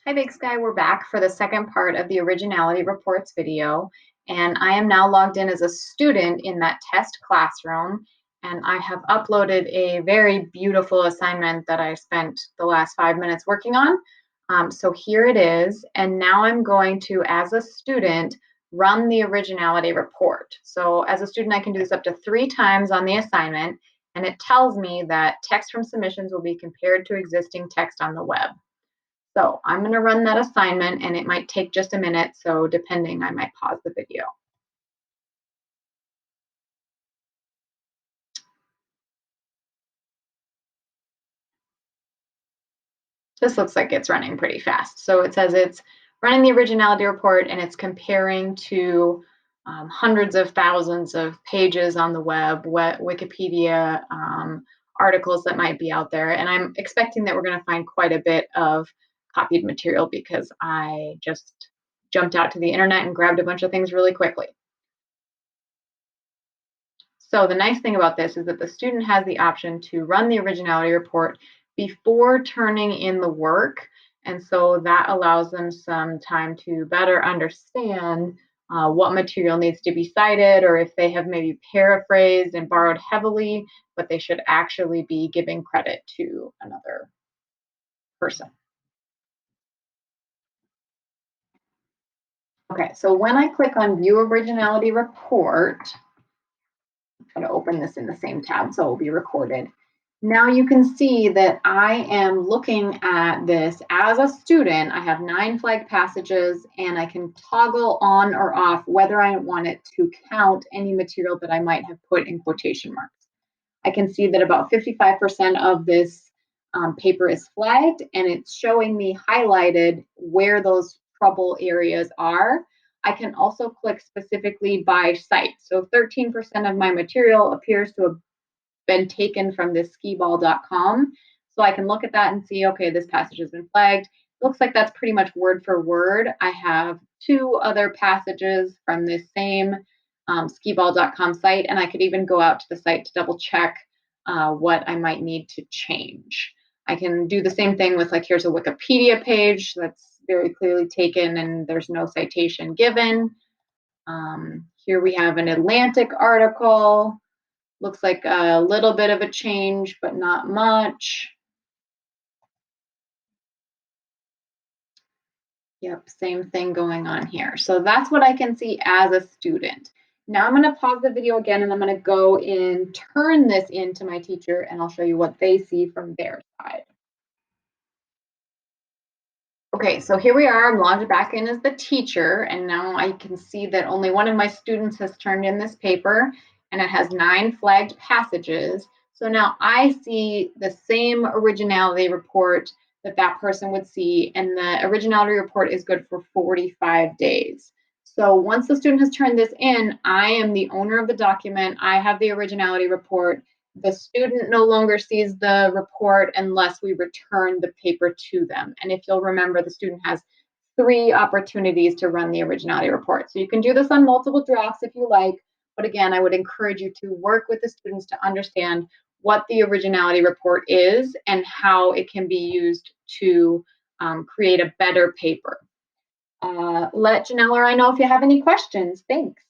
Hi Big Sky, we're back for the second part of the Originality Reports video, and I am now logged in as a student in that test classroom, and I have uploaded a very beautiful assignment that I spent the last 5 minutes working on. So here it is, and now I'm going to, as a student, run the Originality Report. So as a student, I can do this up to 3 times on the assignment, and it tells me that text from submissions will be compared to existing text on the web. So I'm going to run that assignment and it might take just a minute. So depending, I might pause the video. This looks like it's running pretty fast. So it says it's running the Originality Report and it's comparing to hundreds of thousands of pages on the web, Wikipedia, articles that might be out there. And I'm expecting that we're going to find quite a bit of copied material because I just jumped out to the internet and grabbed a bunch of things really quickly. So the nice thing about this is that the student has the option to run the Originality Report before turning in the work. And so that allows them some time to better understand what material needs to be cited, or if they have maybe paraphrased and borrowed heavily, but they should actually be giving credit to another person. Okay, so when I click on View Originality Report, I'm going to open this in the same tab so it will be recorded. Now you can see that I am looking at this as a student. I have 9 flagged passages and I can toggle on or off whether I want it to count any material that I might have put in quotation marks. I can see that about 55% of this paper is flagged and it's showing me highlighted where those trouble areas are. I can also click specifically by site. So 13% of my material appears to have been taken from this skiball.com. So I can look at that and see, okay, this passage has been flagged. Looks like that's pretty much word for word. I have 2 other passages from this same skiball.com site, and I could even go out to the site to double check what I might need to change. I can do the same thing with, like, here's a Wikipedia page that's very clearly taken and there's no citation given. Here we have an Atlantic article. Looks like a little bit of a change, but not much. Yep, same thing going on here. So that's what I can see as a student. Now I'm going to pause the video again and I'm going to go and turn this into my teacher and I'll show you what they see from their side. Okay, so here we are. I'm logged back in as the teacher, and now I can see that only one of my students has turned in this paper, and it has 9 flagged passages. So now I see the same Originality Report that that person would see, and the Originality Report is good for 45 days. So once the student has turned this in, I am the owner of the document. I have the Originality Report. The student no longer sees the report unless we return the paper to them. And if you'll remember, the student has 3 opportunities to run the Originality Report. So you can do this on multiple drafts if you like, but again, I would encourage you to work with the students to understand what the Originality Report is and how it can be used to create a better paper. Let Janelle or I know if you have any questions. Thanks.